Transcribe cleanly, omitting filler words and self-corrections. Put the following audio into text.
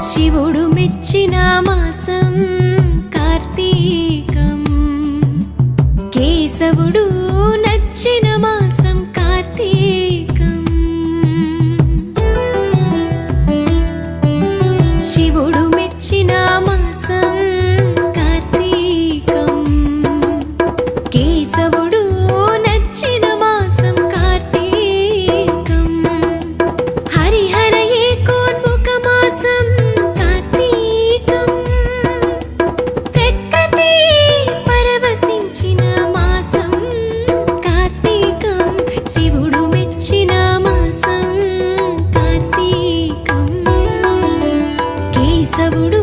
శివుడు మెచ్చిన మాసం కార్తీకం, కేశవుడు నచ్చిన మాసం కార్తీకం. శివుడు మెచ్చిన మాసం కార్తీకం, కేశవుడు నచ్చిన మాసం కార్తీకం. హరిహర ఏకోన్ముఖ మాసం కార్తీకం, ప్రకృతి పరవశించిన మాసం కార్తీకం. శివుడు మెచ్చిన మాసం కార్తీకం, కేశవుడు